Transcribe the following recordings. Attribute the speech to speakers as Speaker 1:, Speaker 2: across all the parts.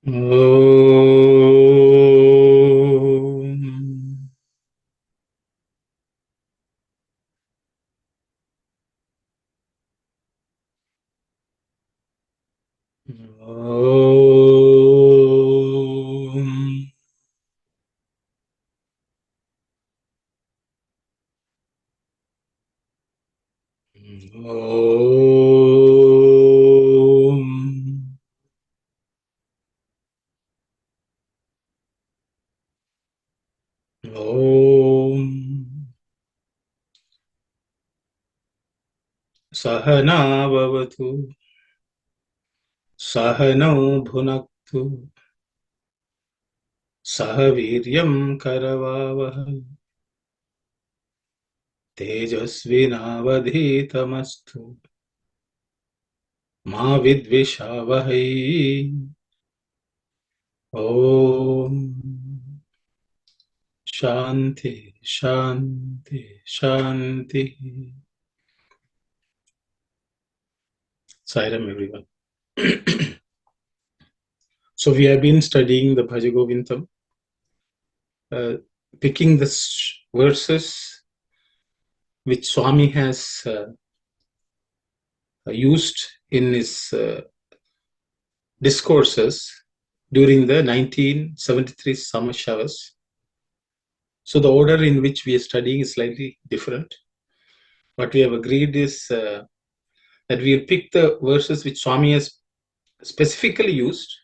Speaker 1: Om. Om. Om. Om. Sahana bhavatu. Sahano bhunaktu. Sahaviryam karavavaha. Tejasvinavadhitamastu. Ma vidvishavahai. Om. Shanti, Shanti, Shanti. Sairam, everyone. So we have been studying the Bhaja Govindam, picking the verses which Swami has used in his discourses during the 1973 summer showers. So the order in which we are studying is slightly different. What we have agreed is that we will pick the verses which Swami has specifically used,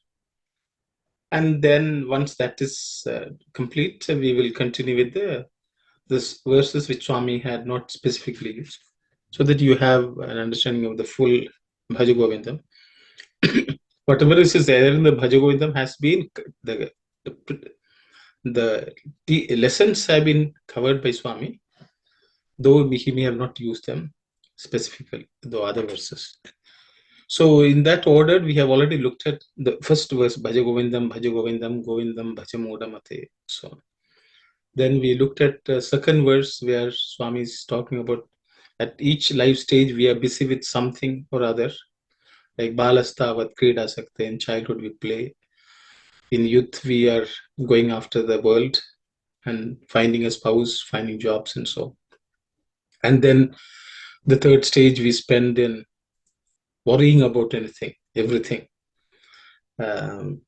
Speaker 1: and then once that is complete, we will continue with the verses which Swami had not specifically used, so that you have an understanding of the full Bhaja Govindam. Whatever is there in the Bhaja Govindam has been the lessons have been covered by Swami, though he may have not used them specifically, the other verses. So in that order, we have already looked at the first verse, Bhaja Govindam, Govindam, Bhaja Modamate. So then we looked at the second verse where Swami is talking about at each life stage we are busy with something or other. Like Balastavat Krida Sakta, in childhood we play. In youth we are going after the world and finding a spouse, finding jobs and so. And then the third stage we spend in worrying about everything. Then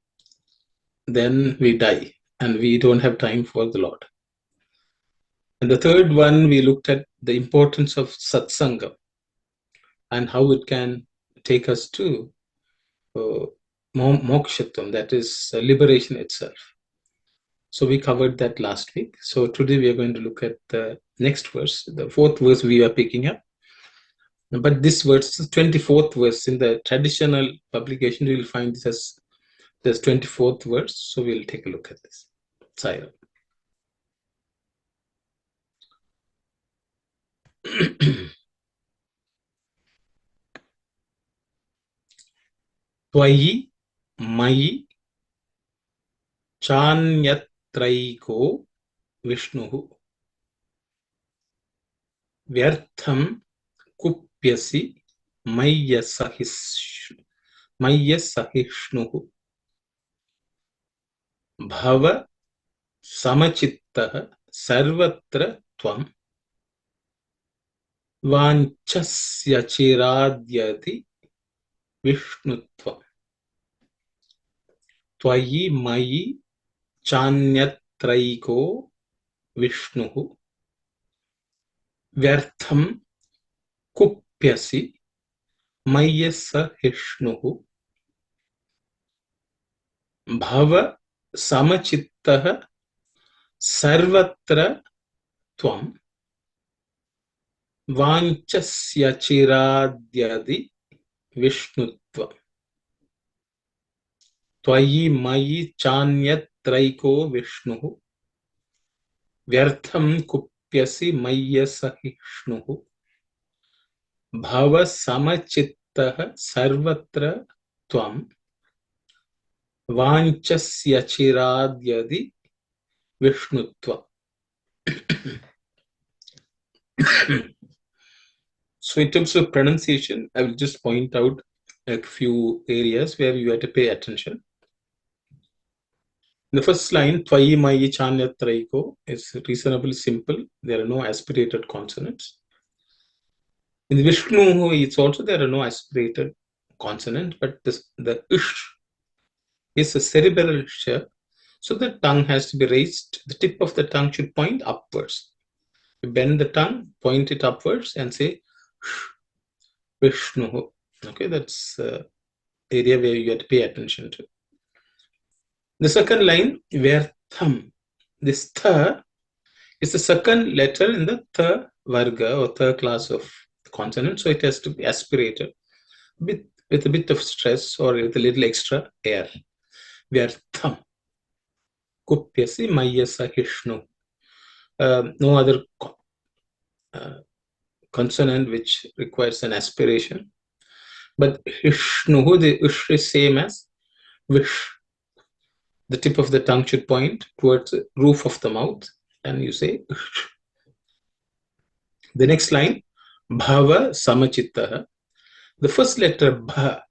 Speaker 1: we die and we don't have time for the Lord. And the third one, we looked at the importance of satsanga and how it can take us to mokshatvam, that is liberation itself. So we covered that last week. So today we are going to look at the next verse, the fourth verse we are picking up. But this verse, the 24th verse in the traditional publication, you will find this as this 24th verse. So we'll take a look at this. Saira. Tvayi mayi Chanyatraiko Vishnuhu Vyartham Kupyasi Maya Sahishnuhu Bhava Samachittaha Sarvatra Tvam Vanchasya Chiradyati Vishnutvam Tvayi Mayi Chanyatraiko Vishnuhu Vyartham Kupyasi Maya Sahishnuhu Bhava Samachittaha Sarvatra Tvam Vanchasya Chiradyadi Vishnutvam Tvayi Mayi Chanyatraiko Vishnuhu Vyartham Kupyasi Maya Sahishnuhu Bhava Samachittaha Sarvatra Tvam Vanchasya Chiradyadi Vishnutva. So in terms of pronunciation, I will just point out a few areas where you have to pay attention. The first line, Tvayi Mayi Chanyatraiko, is reasonably simple. There are no aspirated consonants. In Vishnu, it's also there are no aspirated consonant, but the ish is a cerebral sh, so the tongue has to be raised. The tip of the tongue should point upwards. You bend the tongue, point it upwards, and say Vishnu. Okay, that's the area where you have to pay attention to. The second line, Vyartham. This tha is the second letter in the tha varga or third class of consonant, so it has to be aspirated with a bit of stress or with a little extra air. Vyartham. Kupyasi mayasa hishnu. No other consonant which requires an aspiration. But hishnu, the ish is same as wish. The tip of the tongue should point towards the roof of the mouth, and you say ish. The next line, bhava samachittaha. The first letter bha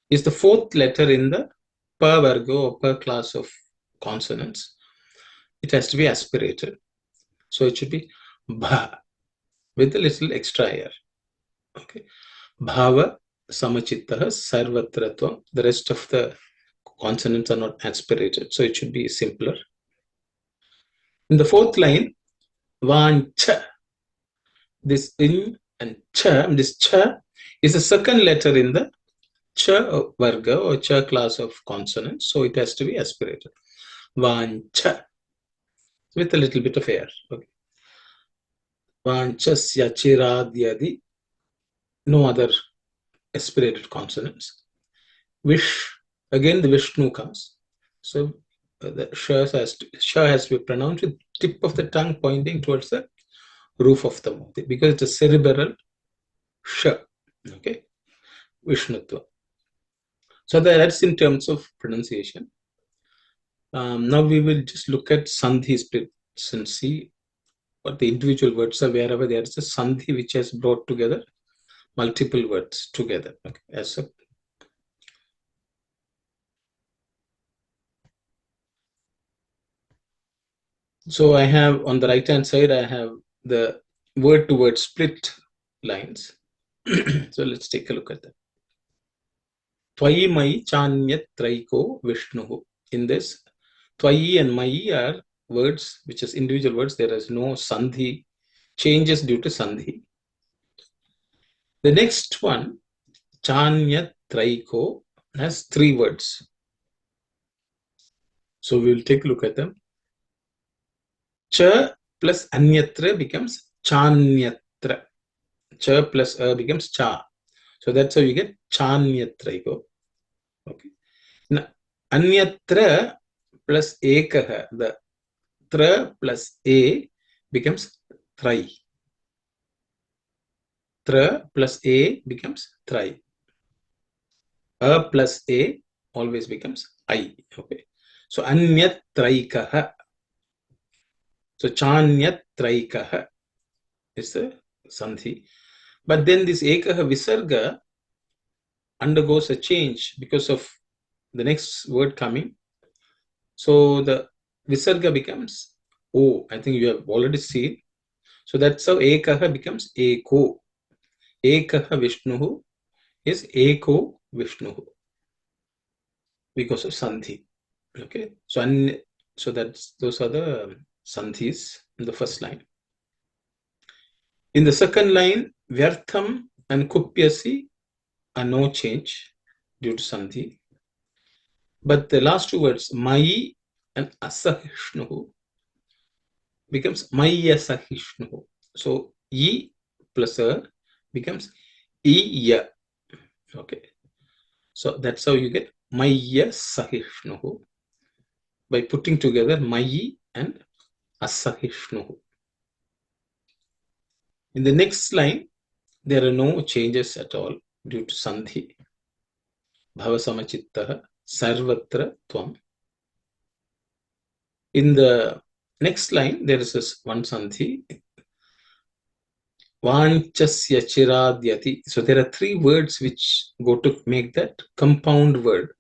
Speaker 1: is the fourth letter in the pa varga or per class of consonants. It has to be aspirated. So it should be bha with a little extra air. Okay. Bhava samachittaha sarvatratvam. The rest of the consonants are not aspirated, so it should be simpler. In the fourth line, vancha. This in and cha, this cha is the second letter in the cha varga or cha class of consonants, so it has to be aspirated. Vancha with a little bit of air. Okay. Vanchasya chiradyadi. No other aspirated consonants. Wish, again the Vishnu comes. So the sha has to be pronounced with tip of the tongue pointing towards the roof of the mouth because it's a cerebral sh. Okay, Vishnutva. So that's in terms of pronunciation. Now we will just look at sandhi splits and see what the individual words are wherever there is a sandhi which has brought together multiple words together. Okay, as a so I have on the right hand side, I have the word to word split lines. So let's take a look at that. Tvayi Mayi Chanyat Traiko Vishnu. In this, Tvayi and Mayi are words which is individual words. There is no sandhi changes due to sandhi. The next one, Chanyat Traiko, has three words. So we will take a look at them. Cha plus anyatra becomes chanyatra. Cha plus a becomes cha. So that's how you get chanyatraiko. Okay. Now, anyatra plus ekaha, the tra plus a becomes trai. Tra plus a becomes trai. A plus a always becomes I. Okay. So anyatraikaha. So chanyatraikaha is the sandhi. But then this ekaha visarga undergoes a change because of the next word coming. So the visarga becomes O. I think you have already seen. So that's how ekaha becomes eko. Ekaha Vishnu is eko Vishnu because of sandhi. Okay. So that's those are the sandhis in the first line. In the second line, Vyartham and Kupyasi are no change due to sandhi. But the last two words, Mayi and Asahishnu, becomes Mayasahishnu. So I plus A becomes Iya. Okay. So that's how you get Mayasahishnu by putting together Mayi and Asahishnu. In the next line, there are no changes at all due to sandhi. Bhavasamachittaha sarvatra tvam. In the next line, there is this one sandhi. Vanchasya chiradyati. So there are three words which go to make that compound word.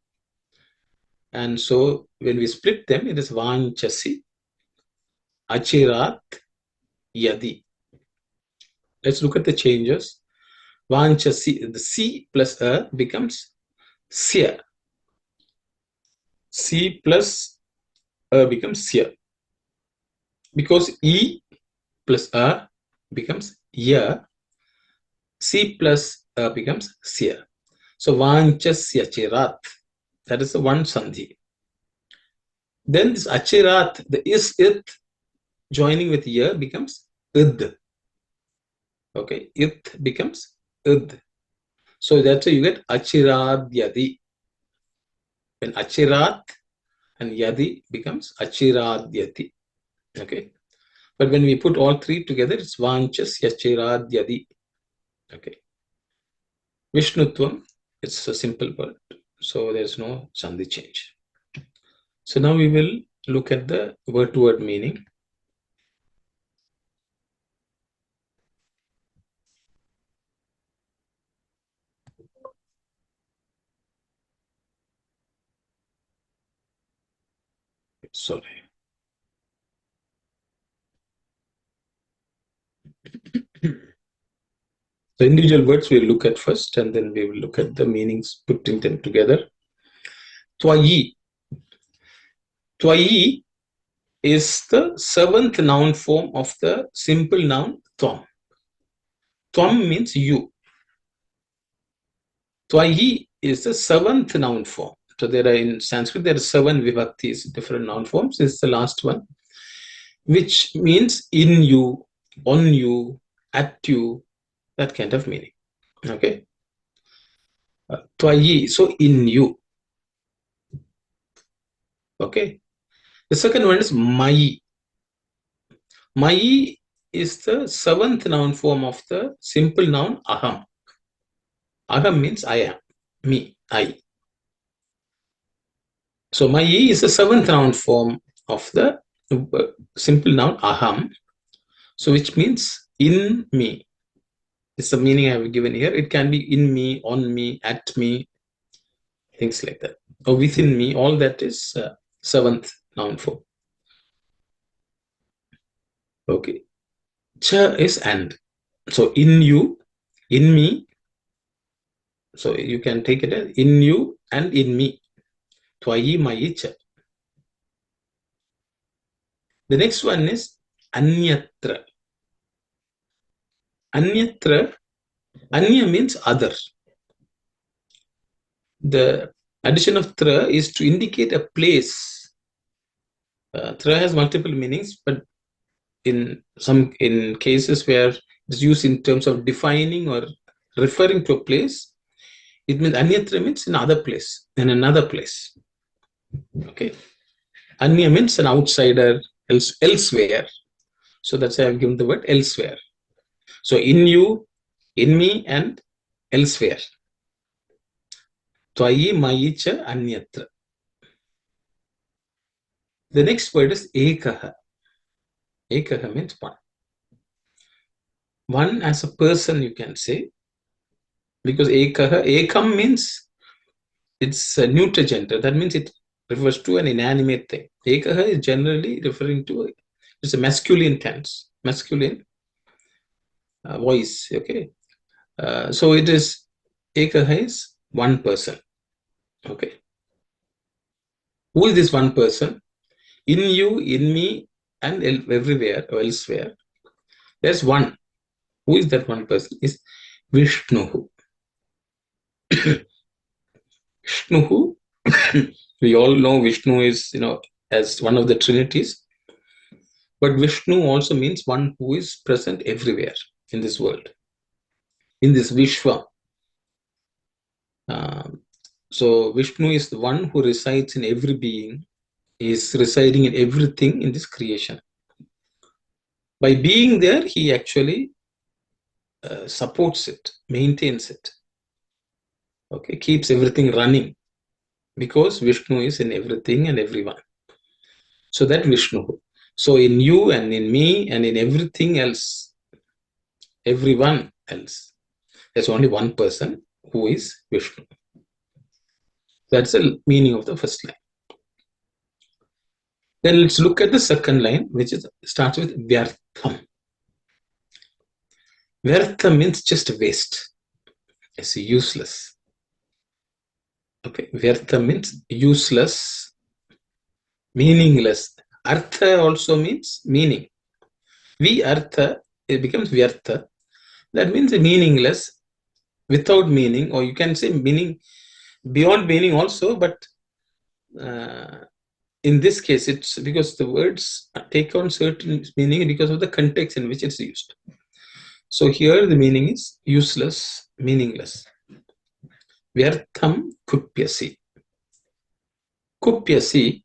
Speaker 1: And so when we split them, it is vanchasi, achirat, yadi. Let's look at the changes. Vanchasi, the C plus A becomes sya. C plus A becomes sya. Because E plus A becomes ya, C plus A becomes sya. So vanchasya chirat, that is the one sandhi. Then this achirat, the is it joining with ya becomes id. Okay, it becomes id. So that's why you get achirat yadi. When achirat and yadi becomes achirat yadi. Okay, but when we put all three together, it's vanchas yachirat yadi. Okay, Vishnutvam, it's a simple word, so there's no sandhi change. So now we will look at the word-to-word meaning. Sorry. The individual words we'll look at first, and then we will look at the meanings, putting them together. Twayi. Twayi is the seventh noun form of the simple noun tvam. Tvam means you. Twayi is the seventh noun form. So there are in Sanskrit, there are 7 vibhaktis, different noun forms. This is the last one, which means in you, on you, at you, that kind of meaning. Okay. Twayi, so in you. Okay. The second one is Mayi. Mayi is the 7th noun form of the simple noun aham. Aham means I am, me, I. So Mayi is the 7th noun form of the simple noun aham. So which means in me. It's the meaning I have given here. It can be in me, on me, at me, things like that. Or within me, all that is 7th noun form. Okay. Cha is and. So in you, in me. So you can take it as in you and in me. Twayi mayi cha. The next one is anyatra. Anyatra, anya means other. The addition of tra is to indicate a place. Tra has multiple meanings, but in cases where it's used in terms of defining or referring to a place, it means anyatra means in other place, in another place. Okay. Anya means an outsider, elsewhere. So that's why I've given the word elsewhere. So in you, in me, and elsewhere. Twayi mayi cha anyatra. The next word is ekaha. Ekaha means one. One as a person, you can say, because ekaha, ekam means it's a neuter gender. That means it refers to an inanimate thing. Ekaha is generally referring to it's a masculine tense, masculine voice. Okay, so it is ekaha is one person. Okay, who is this one person? In you, in me, and everywhere or elsewhere. There's one. Who is that one person? Is Vishnu. Vishnu. We all know Vishnu is, as one of the trinities. But Vishnu also means one who is present everywhere in this world, in this Vishwa. So Vishnu is the one who resides in every being, is residing in everything in this creation. By being there, he actually supports it, maintains it. Okay, keeps everything running because Vishnu is in everything and everyone. So that Vishnu. So in you and in me and in everything else, everyone else, there's only one person who is Vishnu. That's the meaning of the first line. Then let's look at the second line, which starts with Vyartham. Vyartham means just waste. It's useless. Okay, Vyartham means useless, meaningless. Artha also means meaning. Artha, it becomes Vyartha. That means meaningless, without meaning, or you can say meaning, beyond meaning also, but in this case, it's because the words take on certain meaning because of the context in which it's used. So here the meaning is useless, meaningless. Vyartham kupyasi. Kupyasi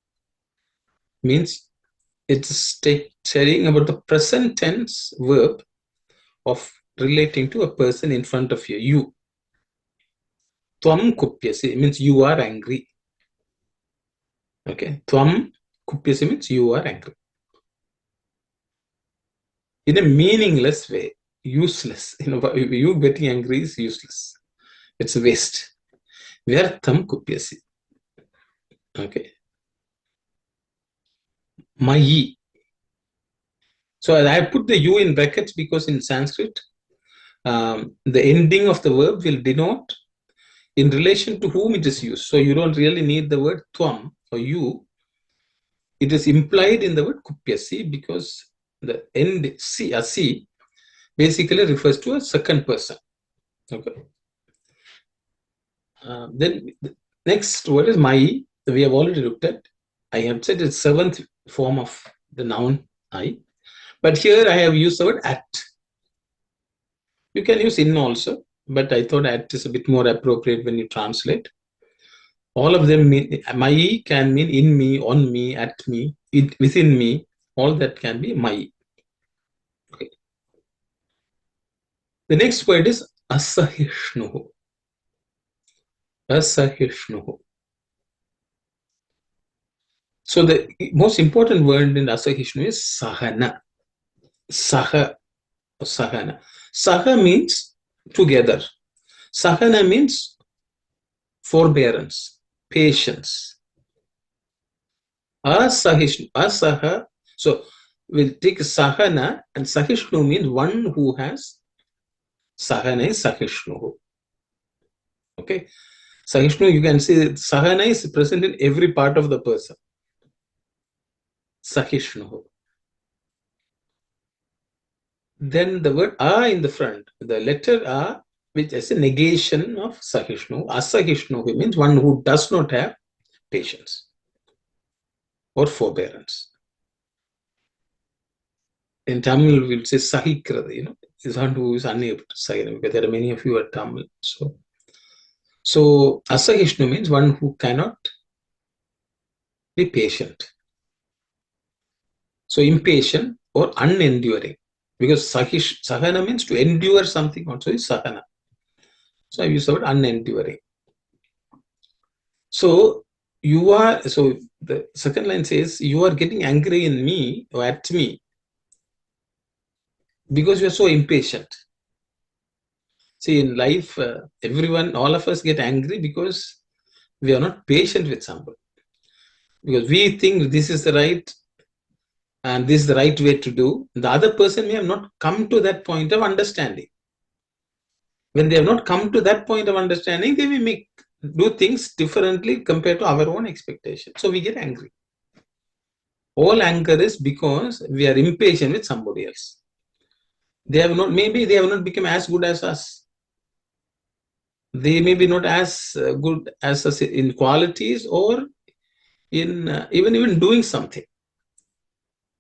Speaker 1: means it's telling about the present tense verb of relating to a person in front of you. You. Tvam kupyasi means you are angry. Okay. Tvam kupyasi means you are angry. In a meaningless way, useless. You getting angry is useless. It's a waste. Vyartham kupyasi. Okay. Mayi. So I put the you in brackets because in Sanskrit, the ending of the verb will denote in relation to whom it is used. So you don't really need the word tvam or you. It is implied in the word kupyasi because the end asi basically refers to a second person. Okay. Then the next word is mai. We have already looked at. I have said it's seventh form of the noun I. But here I have used the word at. You can use in also, but I thought at is a bit more appropriate when you translate. All of them mean, my can mean in me, on me, at me, within me. All that can be my. Okay. The next word is asahishnuhu. Asahishnuhu. So the most important word in asahishnu is sahana. Saha. Sahana. Saha means together. Sahana means forbearance, patience. Asahishnu. Asaha. So we'll take sahana, and sahishnu means one who has. Sahana is sahishnu. Okay. Sahishnu, you can see sahana is present in every part of the person. Sahishnu. Then the word a in the front, the letter a, which is a negation of sahishnu. Asahishnu means one who does not have patience or forbearance. In Tamil, we'll say sahikrada, is one who is unable to say, because there are many of you at Tamil. So asahishnu means one who cannot be patient. So impatient or unenduring. Because sahana means to endure something also is sahana. So I use the word unenduring. So the second line says, you are getting angry in me or at me because you are so impatient. See, in life, all of us get angry because we are not patient with somebody. Because we think this is the right and this is the right way to do. The other person may have not come to that point of understanding. When they have not come to that point of understanding, they may do things differently compared to our own expectations. So we get angry. All anger is because we are impatient with somebody else. Maybe they have not become as good as us. They may be not as good as us in qualities or in even doing something.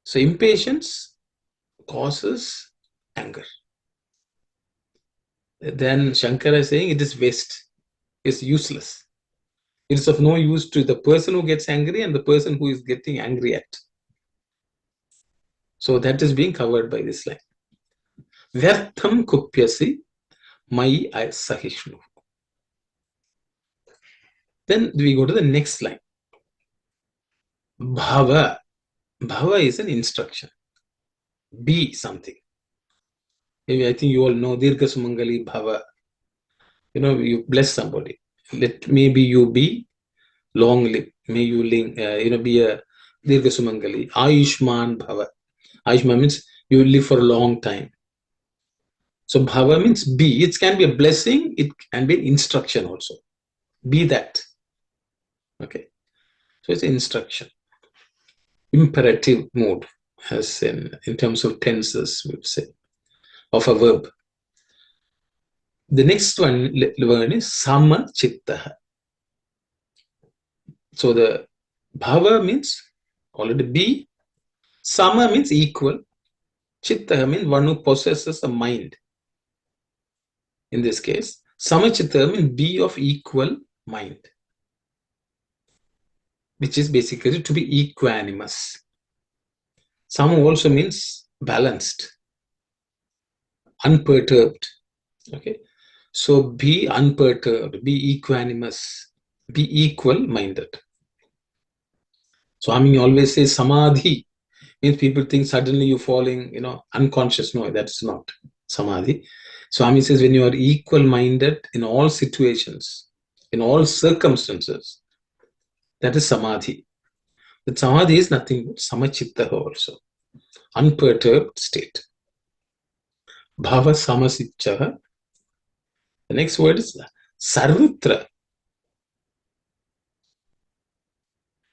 Speaker 1: So impatience causes anger. Then Shankara is saying it is waste. It's useless. It's of no use to the person who gets angry and the person who is getting angry at. So that is being covered by this line. Vyartham kupyasi mai sahishnu. Then we go to the next line. Bhava. Bhava is an instruction. Be something. Maybe I think you all know Dirgha Sumangali Bhava. You bless somebody. Maybe you be long live. May you be a Dirgha Sumangali, Ayushman Bhava. Ayushman means you will live for a long time. So Bhava means be. It can be a blessing, it can be an instruction also. Be that. Okay. So it's an instruction. Imperative mood, as in terms of tenses, we would say, of a verb. The next one word is Sama Chittaha. So the Bhava means already be. Sama means equal. Chitta means one who possesses a mind. In this case, Samachitta means be of equal mind, which is basically to be equanimous. Sama also means balanced, unperturbed. Okay, so be unperturbed, be equanimous, be equal-minded. Swami always says samadhi means people think suddenly you're falling, unconscious. No, that's not samadhi. Swami says when you are equal-minded in all situations, in all circumstances, that is samadhi. That samadhi is nothing but samachitta also, unperturbed state. Bhava samasichaha. The next word is sarvatra.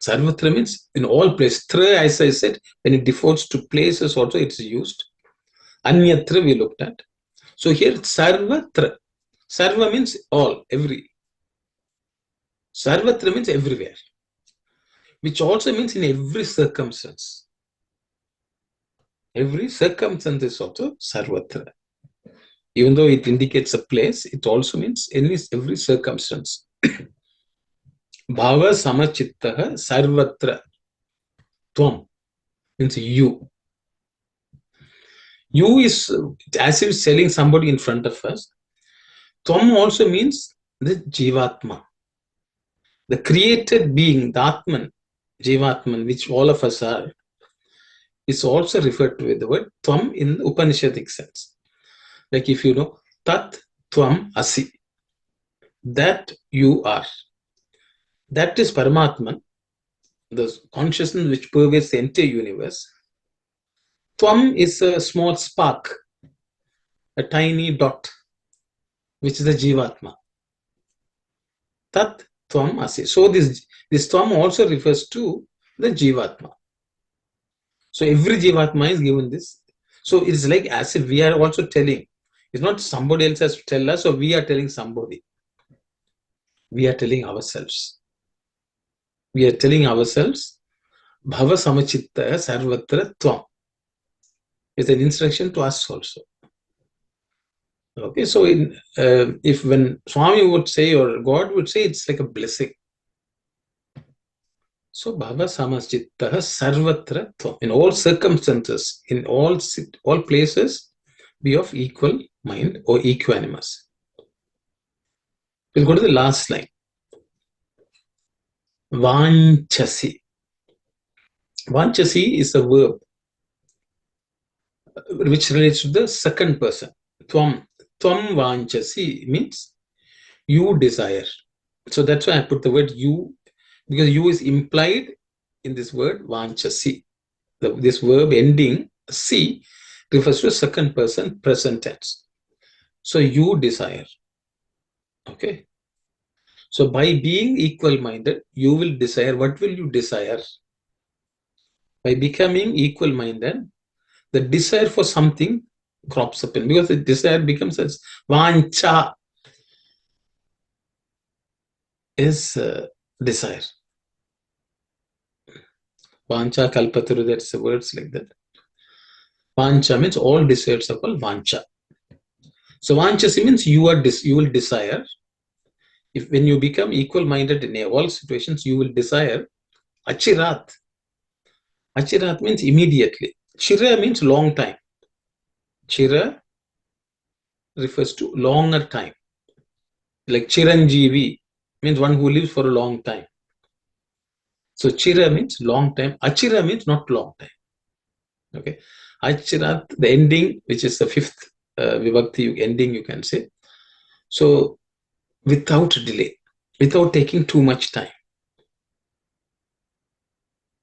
Speaker 1: Sarvatra means in all places. Tra, as I said, when it defaults to places also it's used. Anyatra we looked at. So here sarvatra. Sarva means all, every. Sarvatra means everywhere, which also means in every circumstance. Every circumstance is also sarvatra. Even though it indicates a place, it also means every circumstance. Bhava samachittaha sarvatra. Tvam means you. You is as if selling somebody in front of us. Tvam also means the Jivatma. The created being, the Atman, Jivatman, which all of us are, is also referred to with the word Tvam in the Upanishadic sense. Like if you know, Tat Tvam Asi. That you are. That is Paramatman, the consciousness which pervades the entire universe. Tvam is a small spark, a tiny dot, which is the Jivatma. Tat Tvam Asi. So this Tvam also refers to the Jivatma. So every Jivatma is given this. So it's like as if we are also telling. It's not somebody else has to tell us, or we are telling somebody. We are telling ourselves. We are telling ourselves, Bhava Samachitta Sarvatra Tvam. It's an instruction to us also. Okay, so if when Swami would say or God would say, it's like a blessing. So Bhava Samachitta Sarvatra Tvam. In all circumstances, in all places, be of equal mind or equanimous. We'll go to the last line. Vanchasi. Vanchasi is a verb which relates to the second person. Tvam vanchasi means you desire. So that's why I put the word you, because you is implied in this word vanchasi. This verb ending si refers to a second person present tense. So you desire. Okay. So by being equal-minded, you will desire. What will you desire? By becoming equal-minded, the desire for something crops up in, because the desire becomes as vancha is desire. Vancha kalpataru, that's the words like that. Vancha means all desires are called vancha. So vanchasi means you will desire. If when you become equal-minded in all situations, you will desire achirat. Achirat means immediately. Chira means long time. Chira refers to longer time. Like Chiranjeevi means one who lives for a long time. So Chira means long time. Achira means not long time. Okay. Achirat, the ending, which is the fifth vibhakti ending, you can say. So without delay, without taking too much time.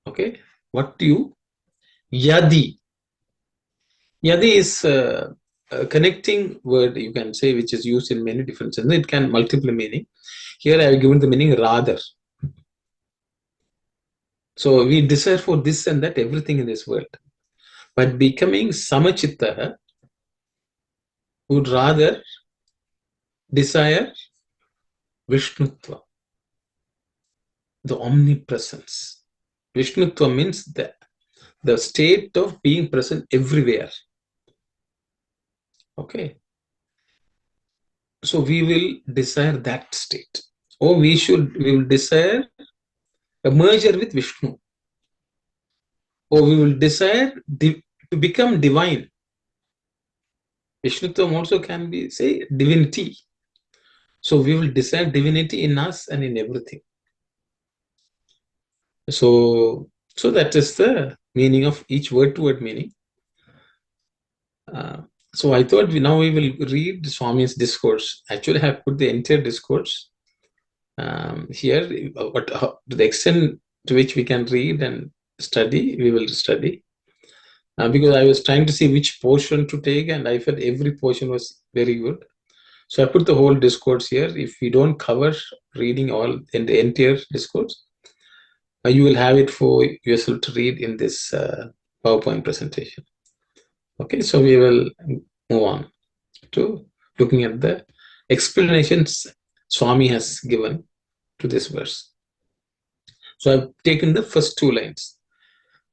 Speaker 1: Okay. What do you? Yadi. Yadi is a connecting word, you can say, which is used in many different senses. It can multiple meaning. Here I have given the meaning rather. So we desire for this and that, everything in this world. But becoming Samachitta would rather desire Vishnutva, the omnipresence. Vishnutva means the state of being present everywhere. Okay. So we will desire that state. Or we will desire a merger with Vishnu. Or we will desire to become divine. Vishnutvam also can be, say, divinity. So we will desire divinity in us and in everything. So that is the meaning of each word-to-word meaning. So I thought now we will read Swami's discourse. Actually, I have put the entire discourse here. But to the extent to which we can read and study, we will study. Because I was trying to see which portion to take, and I felt every portion was very good. So I put the whole discourse here. If we don't cover reading all in the entire discourse, you will have it for yourself to read in this PowerPoint presentation. Okay, so we will move on to looking at the explanations Swami has given to this verse. So I've taken the first two lines.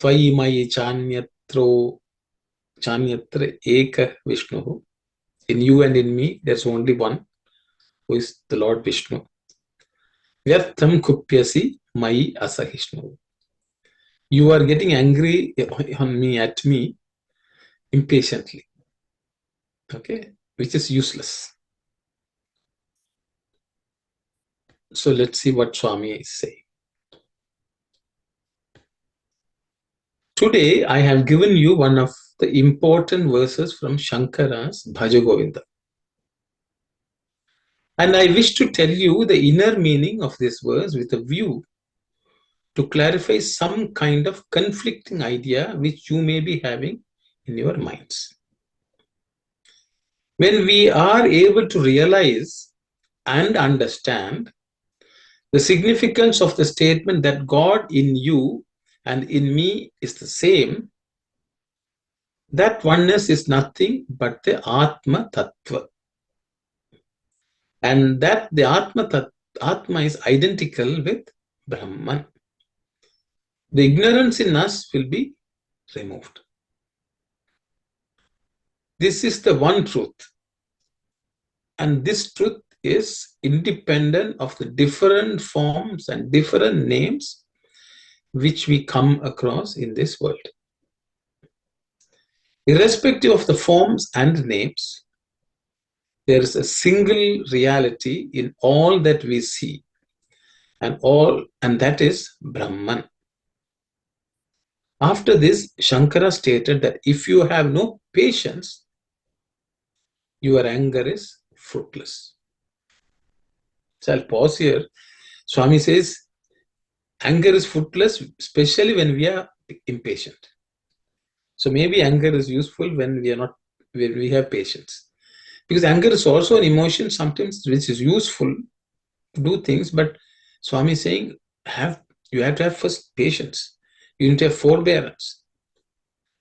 Speaker 1: Tvai mayi chanyatra eka Vishnu. In you and in me, there's only one, who is the Lord Vishnu. Vyartham kupyasi mayi asahishnu. You are getting angry on me, at me, impatiently. Okay, which is useless. So let's see what Swami is saying. Today, I have given you one of the important verses from Shankara's Bhaja Govindam. And I wish to tell you the inner meaning of this verse with a view to clarify some kind of conflicting idea which you may be having in your minds. When we are able to realize and understand the significance of the statement that God in you and in me is the same, that oneness is nothing but the Atma Tattva. And that the Atma is identical with Brahman. The ignorance in us will be removed. This is the one truth. And this truth is independent of the different forms and different names which we come across in this world. Irrespective of the forms and names, there is a single reality in all that we see, and that is Brahman. After this, Shankara stated that if you have no patience, your anger is fruitless. So I'll pause here. Swami says, anger is fruitless, especially when we are impatient. So maybe anger is useful when we have patience. Because anger is also an emotion sometimes which is useful to do things, but Swami is saying you have to have first patience. You need to have forbearance.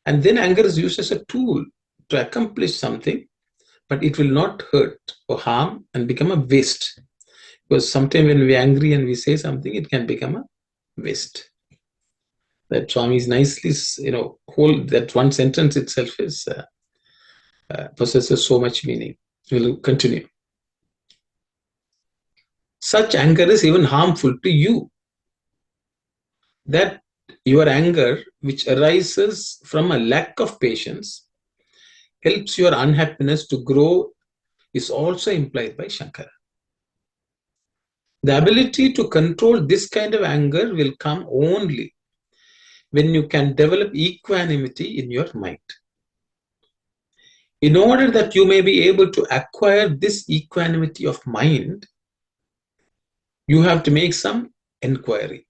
Speaker 1: And then anger is used as a tool to accomplish something, but it will not hurt or harm and become a waste. Because sometimes when we are angry and we say something, it can become a waste. That Swami is nicely, that one sentence itself is possesses so much meaning. We'll continue. Such anger is even harmful to you. That your anger, which arises from a lack of patience, helps your unhappiness to grow, is also implied by Shankara. The ability to control this kind of anger will come only when you can develop equanimity in your mind. In order that you may be able to acquire this equanimity of mind, you have to make some inquiry.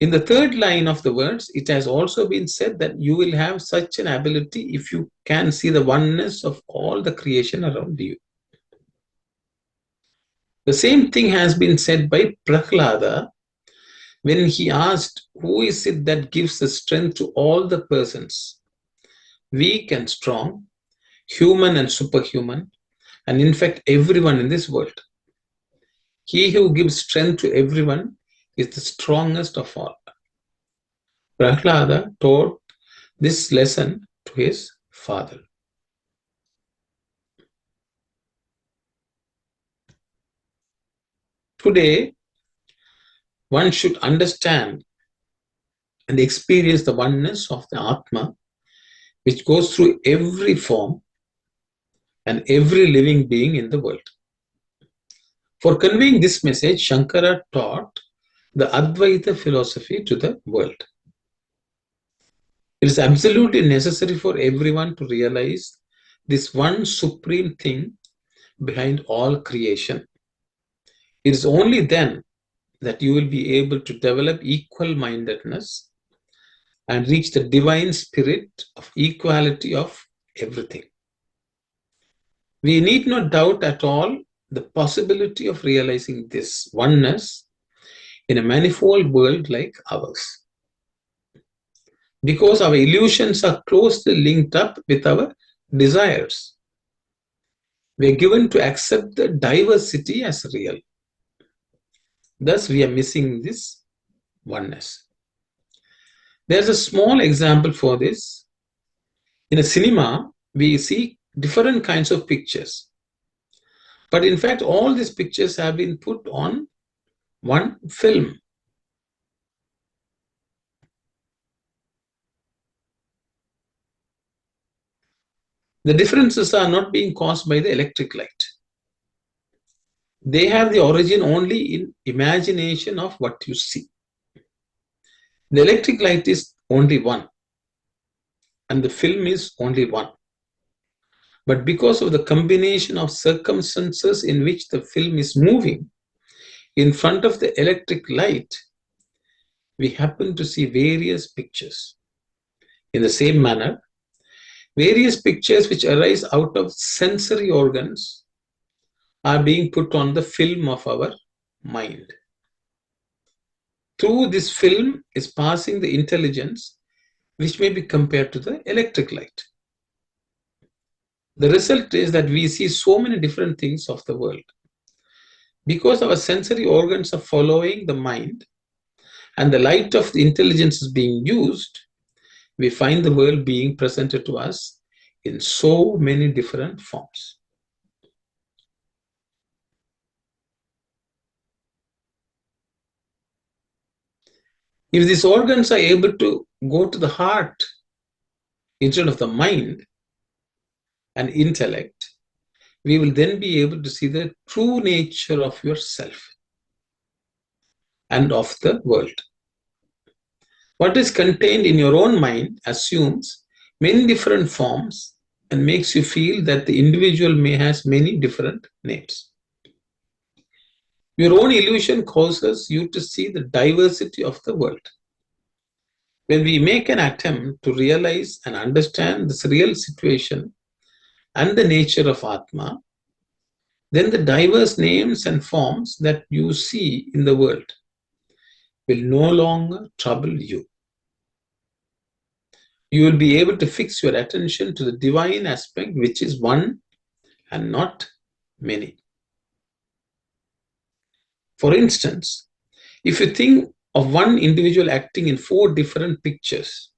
Speaker 1: In the third line of the words, it has also been said that you will have such an ability if you can see the oneness of all the creation around you. The same thing has been said by Prahlada when he asked, who is it that gives the strength to all the persons, weak and strong, human and superhuman, and in fact everyone in this world? He who gives strength to everyone is the strongest of all. Prahlada taught this lesson to his father. Today, one should understand and experience the oneness of the Atma, which goes through every form and every living being in the world. For conveying this message, Shankara taught the Advaita philosophy to the world. It is absolutely necessary for everyone to realize this one supreme thing behind all creation. It is only then that you will be able to develop equal-mindedness and reach the divine spirit of equality of everything. We need not doubt at all the possibility of realizing this oneness in a manifold world like ours, because our illusions are closely linked up with our desires. We are given to accept the diversity as real. Thus, we are missing this oneness. There's a small example for this. In a cinema, we see different kinds of pictures. But in fact, all these pictures have been put on one film. The differences are not being caused by the electric light. They have the origin only in imagination of what you see. The electric light is only one, and the film is only one. But because of the combination of circumstances in which the film is moving in front of the electric light, we happen to see various pictures. In the same manner, various pictures which arise out of sensory organs are being put on the film of our mind. Through this film is passing the intelligence which may be compared to the electric light. The result is that we see so many different things of the world. Because our sensory organs are following the mind and the light of the intelligence is being used, we find the world being presented to us in so many different forms. If these organs are able to go to the heart instead of the mind and intellect, we will then be able to see the true nature of yourself and of the world. What is contained in your own mind assumes many different forms and makes you feel that the individual may have many different names. Your own illusion causes you to see the diversity of the world. When we make an attempt to realize and understand this real situation and the nature of Atma, then the diverse names and forms that you see in the world will no longer trouble you. You will be able to fix your attention to the divine aspect, which is one and not many. For instance, if you think of one individual acting in 4 different pictures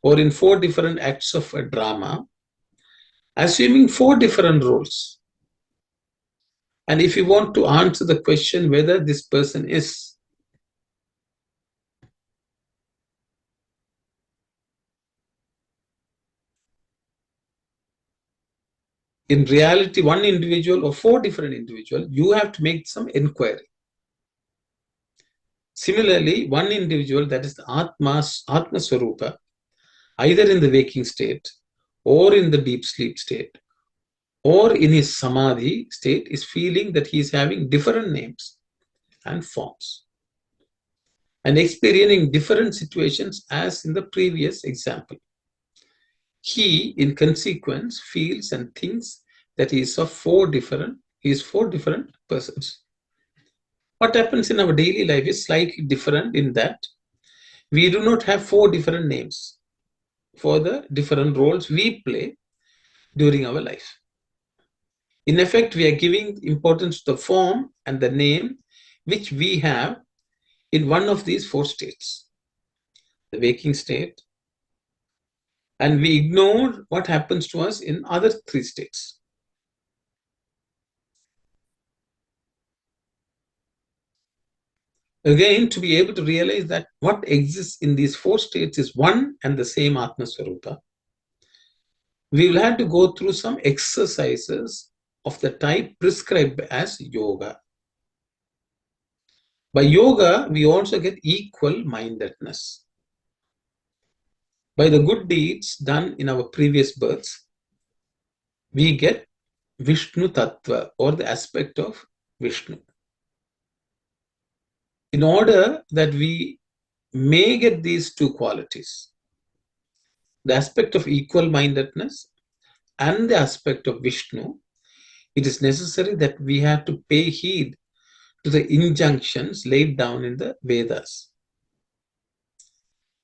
Speaker 1: or in 4 different acts of a drama, assuming 4 different roles, and if you want to answer the question whether this person is in reality one individual or 4 different individuals, you have to make some inquiry. Similarly, one individual, that is the Atma Swarupa, either in the waking state or in the deep sleep state or in his samadhi state, is feeling that he is having different names and forms. and experiencing different situations as in the previous example. He, in consequence, feels and thinks that he is four different persons. What happens in our daily life is slightly different in that we do not have four different names for the different roles we play during our life. In effect, we are giving importance to the form and the name which we have in one of these four states, the waking state, and we ignore what happens to us in other three states. Again, to be able to realize that what exists in these four states is one and the same Atma Swarupa, we will have to go through some exercises of the type prescribed as yoga. By yoga, we also get equal mindedness. By the good deeds done in our previous births, we get Vishnu Tattva, or the aspect of Vishnu. In order that we may get these two qualities, the aspect of equal mindedness and the aspect of Vishnu, it is necessary that we have to pay heed to the injunctions laid down in the Vedas.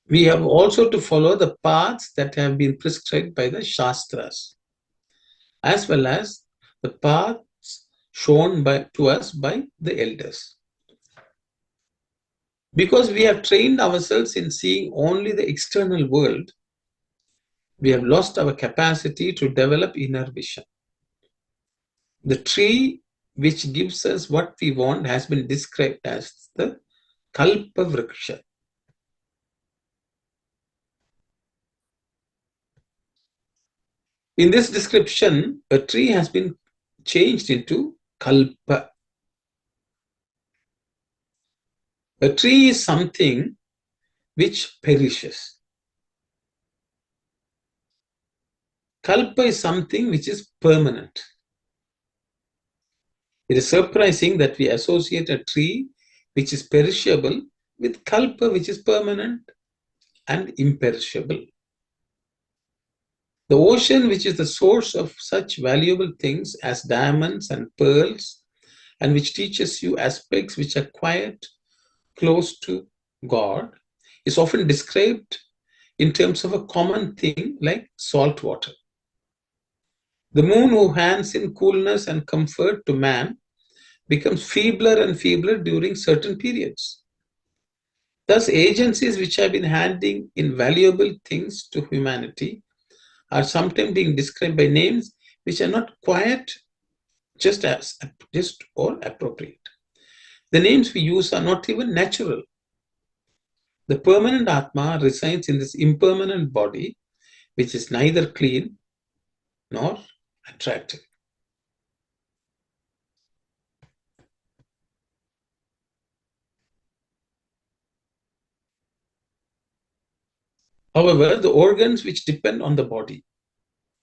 Speaker 1: We have also to follow the paths that have been prescribed by the Shastras, as well as the paths shown to us by the elders. Because we have trained ourselves in seeing only the external world, we have lost our capacity to develop inner vision. The tree which gives us what we want has been described as the Kalpa Vriksha. In this description, a tree has been changed into Kalpa. A tree is something which perishes. Kalpa is something which is permanent. It is surprising that we associate a tree which is perishable with Kalpa which is permanent and imperishable. The ocean, which is the source of such valuable things as diamonds and pearls, and which teaches you aspects which are quiet, close to God, is often described in terms of a common thing like salt water. The moon, who hands in coolness and comfort to man, becomes feebler and feebler during certain periods. Thus, agencies which have been handing in valuable things to humanity are sometimes being described by names which are not quite just or appropriate. The names we use are not even natural. The permanent Atma resides in this impermanent body, which is neither clean nor attractive. However, the organs which depend on the body,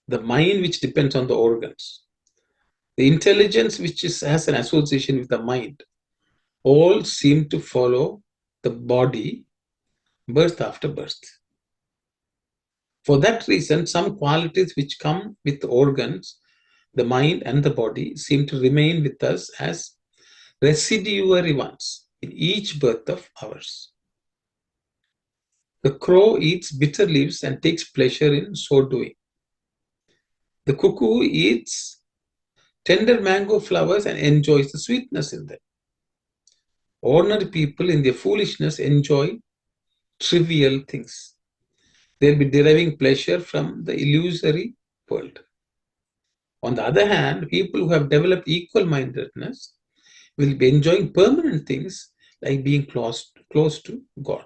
Speaker 1: the mind which depends on the organs, the intelligence which has an association with the mind, all seem to follow the body birth after birth. For that reason, some qualities which come with the organs, the mind and the body, seem to remain with us as residuary ones in each birth of ours. The crow eats bitter leaves and takes pleasure in so doing. The cuckoo eats tender mango flowers and enjoys the sweetness in them. Ordinary people in their foolishness enjoy trivial things. They'll be deriving pleasure from the illusory world. On the other hand, people who have developed equal mindedness will be enjoying permanent things like being close to God.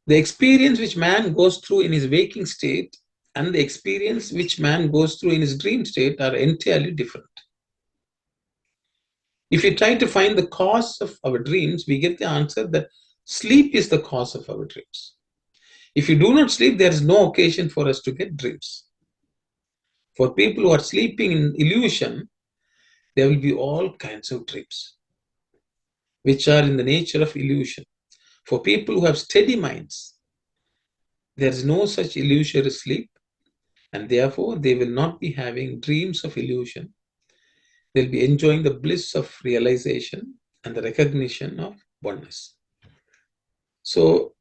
Speaker 1: The experience which man goes through in his waking state and the experience which man goes through in his dream state are entirely different. If we try to find the cause of our dreams, we get the answer that sleep is the cause of our dreams. If you do not sleep, there is no occasion for us to get dreams. For people who are sleeping in illusion, there will be all kinds of dreams, which are in the nature of illusion. For people who have steady minds, there is no such illusory sleep, and therefore they will not be having dreams of illusion. They'll be enjoying the bliss of realization and the recognition of oneness. So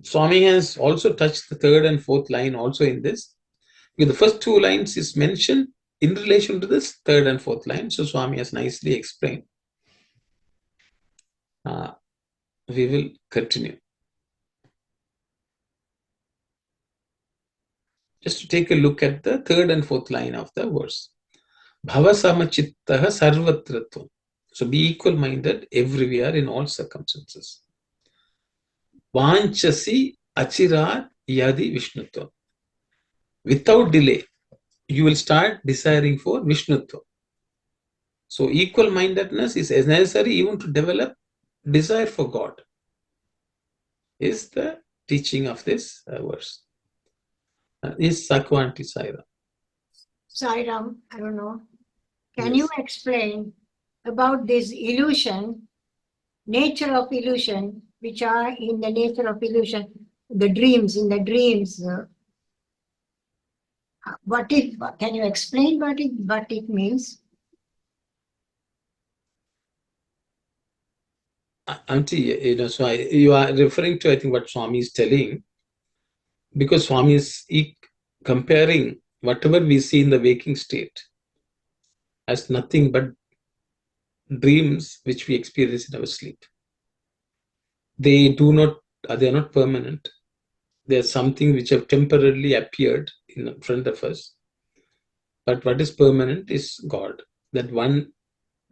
Speaker 1: Swami has also touched the third and fourth line also in this. The first two lines is mentioned in relation to this third and fourth line. So Swami has nicely explained. We will continue. Just to take a look at the third and fourth line of the verse. Bhavasamachittaha sarvatratvam. So be equal-minded everywhere in all circumstances. Vanchasi achirat yadi vishnutvam. Without delay, you will start desiring for Vishnutva. So equal-mindedness is necessary even to develop desire for God, is the teaching of this verse. Is Sakwanti Saira.
Speaker 2: Sairam, I don't know. Can you explain about this illusion, nature of illusion, which are in the nature of illusion, the dreams, in the dreams? Can you explain what it means?
Speaker 1: Auntie, so you are referring to, I think, what Swami is telling, because Swami is comparing whatever we see in the waking state as nothing but dreams which we experience in our sleep. They are not permanent. They are something which have temporarily appeared in front of us. But what is permanent is God, that one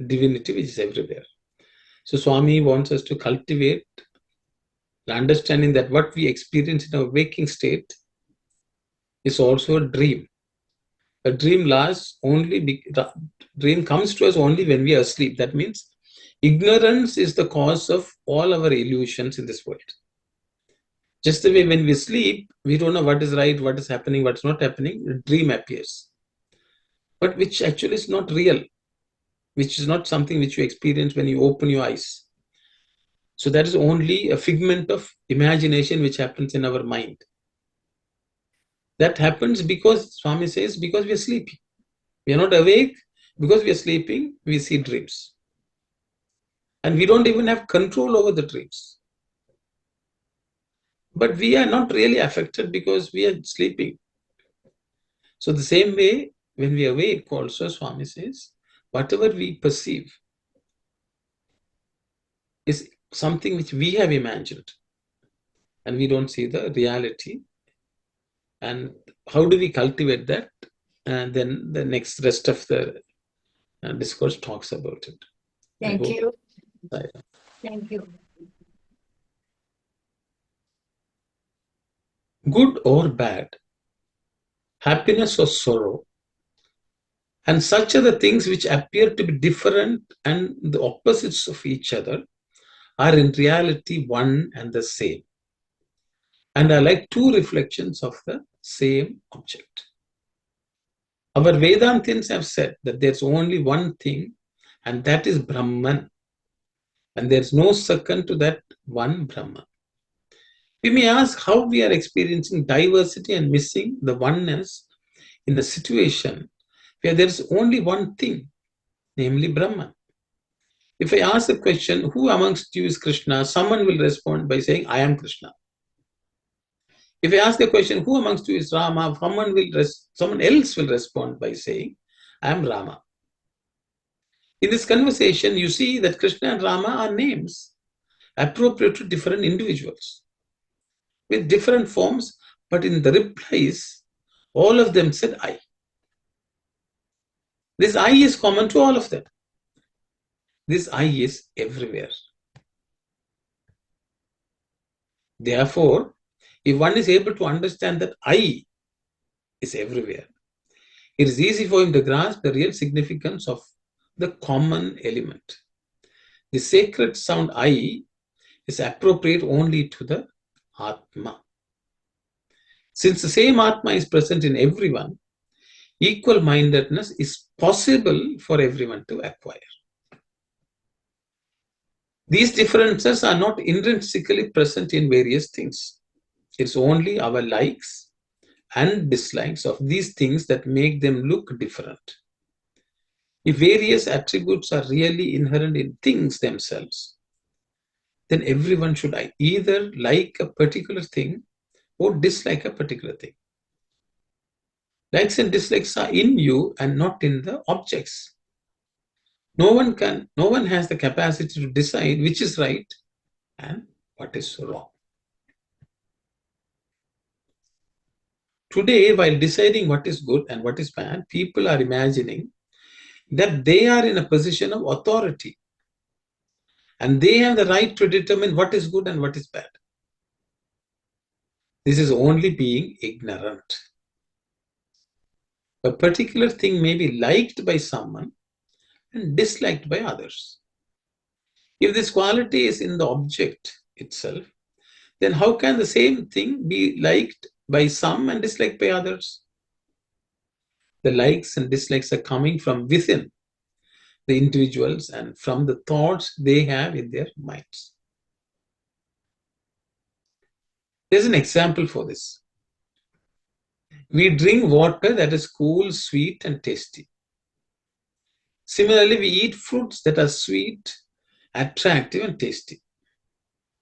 Speaker 1: divinity which is everywhere. So Swami wants us to cultivate the understanding that what we experience in our waking state is also a dream. A dream dream comes to us only when we are asleep. That means ignorance is the cause of all our illusions in this world. Just the way when we sleep, we don't know what is right, what is happening, what's not happening, a dream appears. But which actually is not real, which is not something which you experience when you open your eyes. So that is only a figment of imagination which happens in our mind. That happens because, Swami says, because we are sleeping. We are not awake. Because we are sleeping, we see dreams. And we don't even have control over the dreams. But we are not really affected because we are sleeping. So the same way, when we awake also, Swami says, whatever we perceive is something which we have imagined. And we don't see the reality. And how do we cultivate that? And then the next rest of the discourse talks about it.
Speaker 2: Thank you. Thank you.
Speaker 1: Good or bad, happiness or sorrow, and such are the things which appear to be different and the opposites of each other are in reality one and the same, and are like two reflections of the same object. Our Vedantins have said that there's only one thing, and that is Brahman, and there's no second to that one Brahman. We may ask how we are experiencing diversity and missing the oneness in a situation where there is only one thing, namely Brahman. If I ask the question, who amongst you is Krishna? Someone will respond by saying, I am Krishna. If I ask the question, who amongst you is Rama? Someone else will respond by saying, I am Rama. In this conversation, you see that Krishna and Rama are names appropriate to different individuals with different forms, but in the replies, all of them said I. This I is common to all of them. This I is everywhere. Therefore, if one is able to understand that I is everywhere, it is easy for him to grasp the real significance of the common element. The sacred sound I is appropriate only to the Atma. Since the same Atma is present in everyone, equal mindedness is possible for everyone to acquire. These differences are not intrinsically present in various things. It's only our likes and dislikes of these things that make them look different. If various attributes are really inherent in things themselves, then everyone should either like a particular thing or dislike a particular thing. Likes and dislikes are in you and not in the objects. No one has the capacity to decide which is right and what is wrong. Today, while deciding what is good and what is bad, people are imagining that they are in a position of authority and they have the right to determine what is good and what is bad. This is only being ignorant. A particular thing may be liked by someone and disliked by others. If this quality is in the object itself, then how can the same thing be liked by some and disliked by others? The likes and dislikes are coming from within the individuals and from the thoughts they have in their minds. There's an example for this. We drink water that is cool, sweet, and tasty. Similarly, we eat fruits that are sweet, attractive, and tasty.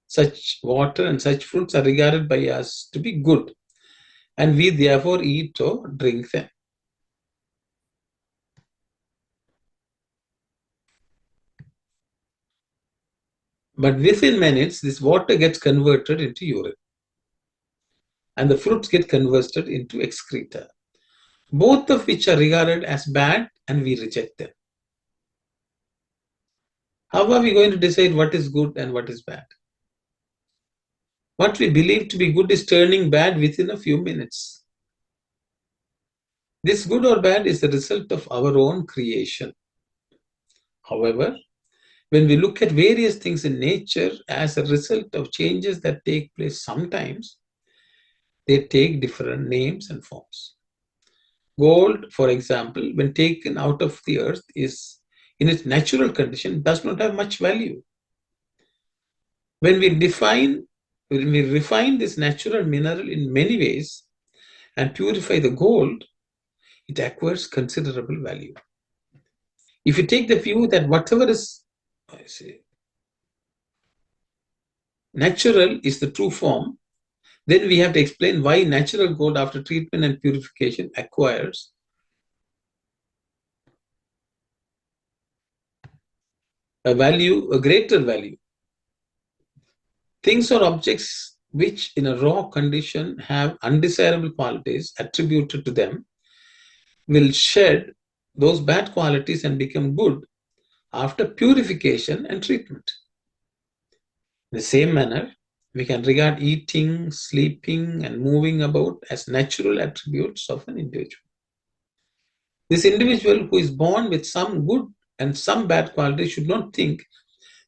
Speaker 1: Such water and such fruits are regarded by us to be good, and we therefore eat or drink them. But within minutes, this water gets converted into urine, and the fruits get converted into excreta, both of which are regarded as bad, and we reject them. How are we going to decide what is good and what is bad? What we believe to be good is turning bad within a few minutes. This good or bad is the result of our own creation. However, when we look at various things in nature as a result of changes that take place sometimes, they take different names and forms. Gold, for example, when taken out of the earth, is in its natural condition, does not have much value. When we refine this natural mineral in many ways and purify the gold, it acquires considerable value. If you take the view that whatever is natural is the true form, then we have to explain why natural gold after treatment and purification acquires a greater value. Things or objects which in a raw condition have undesirable qualities attributed to them will shed those bad qualities and become good after purification and treatment. In the same manner, we can regard eating, sleeping, and moving about as natural attributes of an individual. This individual who is born with some good and some bad qualities should not think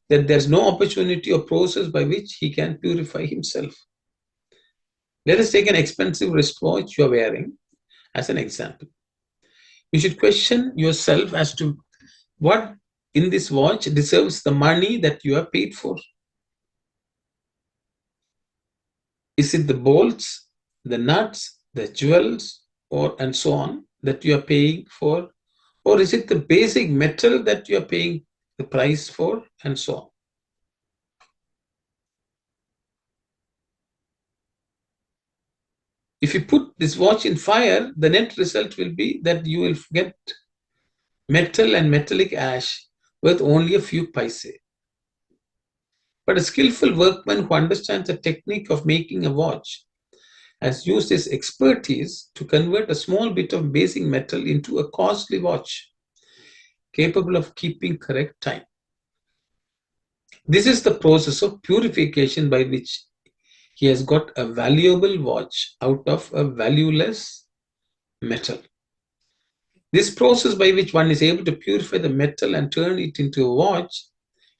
Speaker 1: that there's no opportunity or process by which he can purify himself. Let us take an expensive wristwatch you are wearing as an example. You should question yourself as to what in this watch deserves the money that you are paid for. Is it the bolts, the nuts, the jewels, and so on that you are paying for? Or is it the basic metal that you are paying the price for, and so on? If you put this watch in fire, the net result will be that you will get metal and metallic ash worth only a few paise. But a skillful workman who understands the technique of making a watch has used his expertise to convert a small bit of basic metal into a costly watch capable of keeping correct time. This is the process of purification by which he has got a valuable watch out of a valueless metal. This process by which one is able to purify the metal and turn it into a watch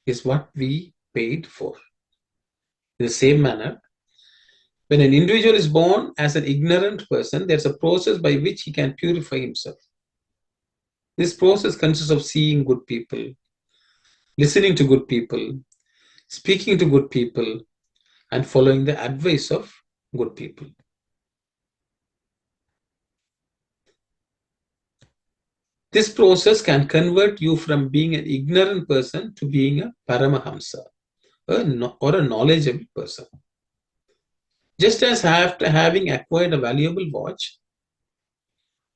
Speaker 1: is what we paid for. In the same manner, When an individual is born as an ignorant person, there's a process by which he can purify himself. This process consists of seeing good people, listening to good people, speaking to good people, and following the advice of good people. This process can convert you from being an ignorant person to being a Paramahamsa, or a knowledgeable person. Just as after having acquired a valuable watch,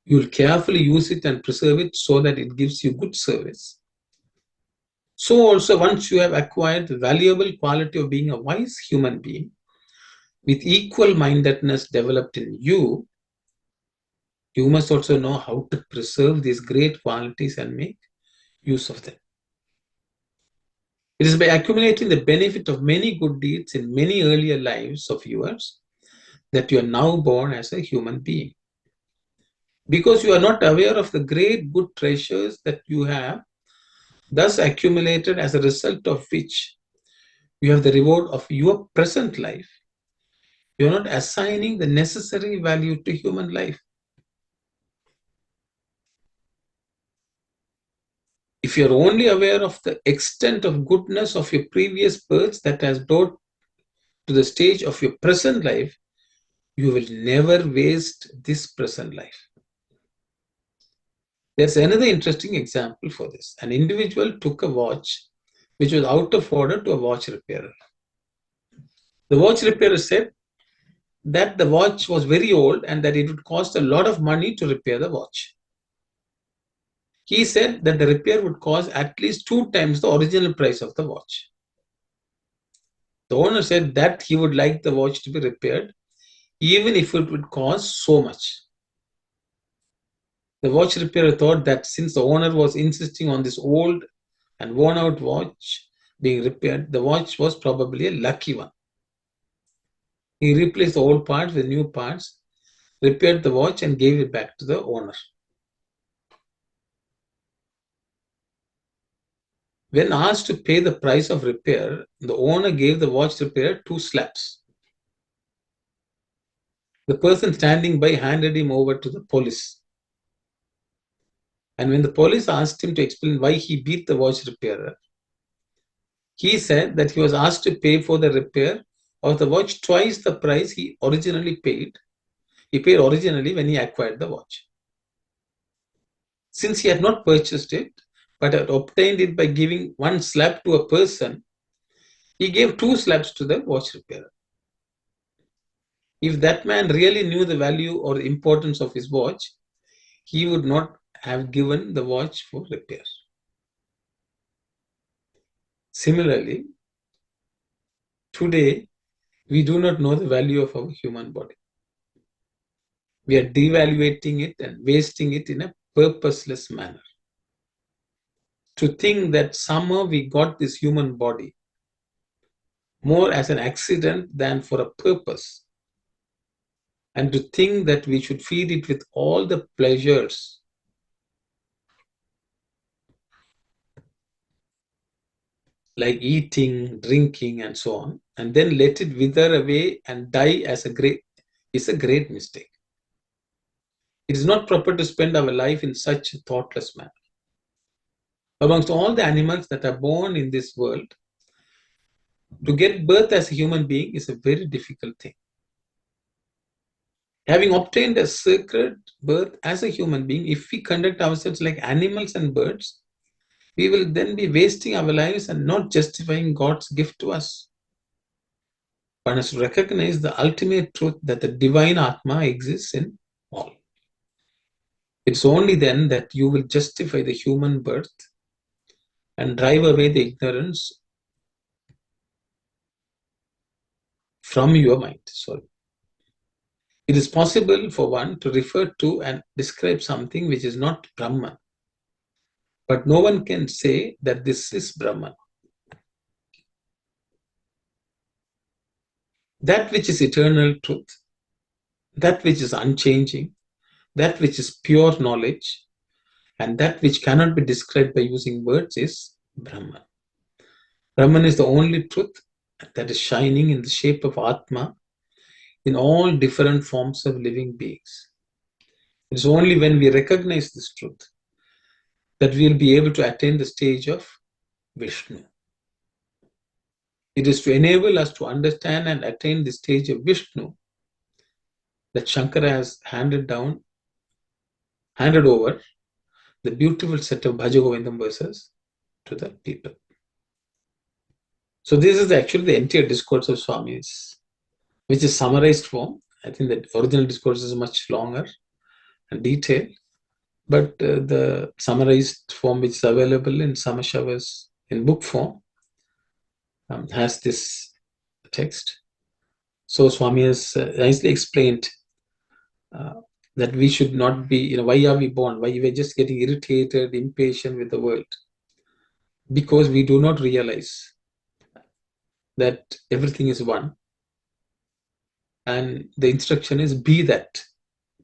Speaker 1: you will carefully use it and preserve it so that it gives you good service. So also, once you have acquired the valuable quality of being a wise human being, with equal mindedness developed in you, you must also know how to preserve these great qualities and make use of them. It is by accumulating the benefit of many good deeds in many earlier lives of yours that you are now born as a human being. Because you are not aware of the great good treasures that you have thus accumulated, as a result of which you have the reward of your present life, you are not assigning the necessary value to human life. If you are only aware of the extent of goodness of your previous births that has brought to the stage of your present life, you will never waste this present life. There's another interesting example for this. An individual took a watch which was out of order to a watch repairer. The watch repairer said that the watch was very old and that it would cost a lot of money to repair the watch. He said that the repair would cost at least 2 times the original price of the watch. The owner said that he would like the watch to be repaired, even if it would cost so much. The watch repairer thought that since the owner was insisting on this old and worn out watch being repaired, the watch was probably a lucky one. He replaced the old parts with new parts, repaired the watch, and gave it back to the owner. When asked to pay the price of repair, the owner gave the watch repairer 2 slaps. The person standing by handed him over to the police. And when the police asked him to explain why he beat the watch repairer, he said that he was asked to pay for the repair of the watch twice the price he originally paid. He paid originally when he acquired the watch. Since he had not purchased it, but had obtained it by giving 1 slap to a person, he gave 2 slaps to the watch repairer. If that man really knew the value or the importance of his watch, he would not have given the watch for repair. Similarly, today, we do not know the value of our human body. We are devaluating it and wasting it in a purposeless manner. To think that somehow we got this human body more as an accident than for a purpose, and to think that we should feed it with all the pleasures like eating, drinking, and so on, and then let it wither away and die is a great mistake. It is not proper to spend our life in such a thoughtless manner. Amongst all the animals that are born in this world, to get birth as a human being is a very difficult thing. Having obtained a sacred birth as a human being, if we conduct ourselves like animals and birds, we will then be wasting our lives and not justifying God's gift to us. One has to recognize the ultimate truth that the divine Atma exists in all. It's only then that you will justify the human birth and drive away the ignorance from your mind. It is possible for one to refer to and describe something which is not Brahman, but no one can say that this is Brahman. That which is eternal truth, that which is unchanging, that which is pure knowledge, and that which cannot be described by using words is Brahman. Brahman is the only truth that is shining in the shape of Atma in all different forms of living beings. It's only when we recognize this truth that we'll be able to attain the stage of Vishnu. It is to enable us to understand and attain the stage of Vishnu that Shankara has handed over the beautiful set of Bhaja Govindam verses to the people. So this is actually the entire discourse of Swami's, which is summarized form. I think the original discourse is much longer and detailed, but the summarized form, which is available in Samashavas in book form, has this text. So Swami has nicely explained that we should not be, why are we born? Why we're just getting irritated, impatient with the world? Because we do not realize that everything is one. And the instruction is be that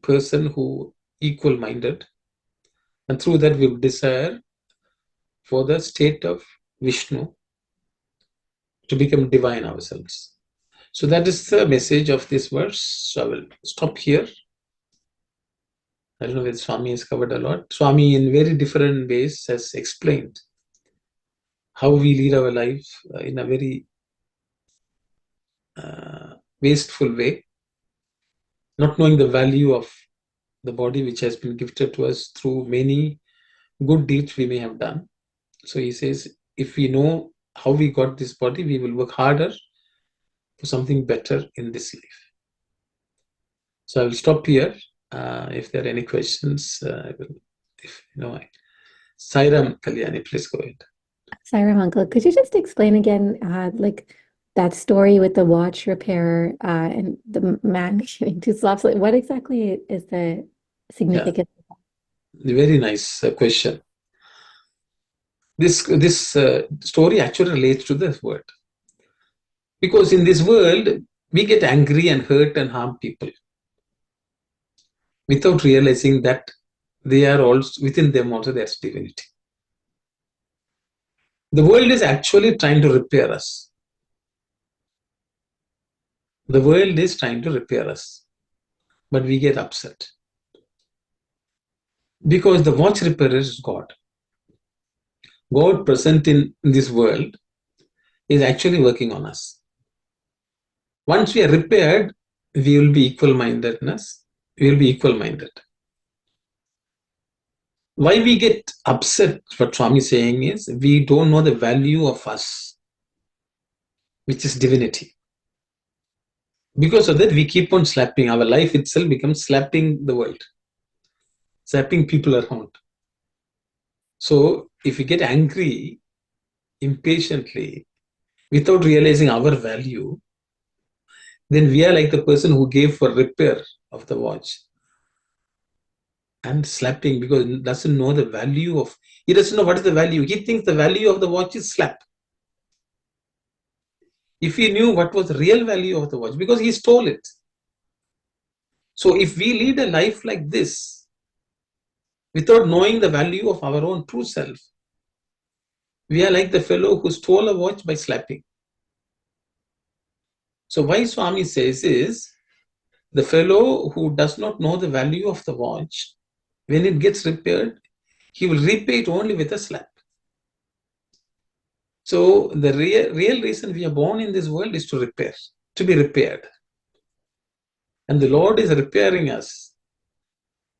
Speaker 1: person who equal-minded. And through that we desire for the state of Vishnu to become divine ourselves. So that is the message of this verse. So I will stop here. I don't know whether Swami has covered a lot. Swami in very different ways has explained how we lead our life in a very wasteful way, not knowing the value of the body which has been gifted to us through many good deeds we may have done. So he says, if we know how we got this body, we will work harder for something better in this life. So I will stop here. If there are any questions, I will, Sairam Kalyani, please go ahead.
Speaker 3: Sairam, uncle, could you just explain again, like that story with the watch repair and the man giving two slops? What exactly is the significance of
Speaker 1: that? Very nice question. This story actually relates to this word. Because in this world, we get angry and hurt and harm people without realizing that they are also, within them also there's divinity. The world is actually trying to repair us. The world is trying to repair us, but we get upset. Because the watch repairer is God. God present in this world is actually working on us. Once we are repaired, we will be equal-mindedness. We will be equal-minded. Why we get upset, what Swami is saying is, we don't know the value of us, which is divinity. Because of that, we keep on slapping. Our life itself becomes slapping the world, slapping people around. So if we get angry impatiently, without realizing our value, then we are like the person who gave for repair of the watch and slapping, because he doesn't know the value of, he doesn't know what is the value. He thinks the value of the watch is slap. If he knew what was the real value of the watch, because he stole it. So if we lead a life like this, without knowing the value of our own true self, we are like the fellow who stole a watch by slapping. So why Swami says is, the fellow who does not know the value of the watch, when it gets repaired, he will repay it only with a slap. So the real reason we are born in this world is to repair, to be repaired. And the Lord is repairing us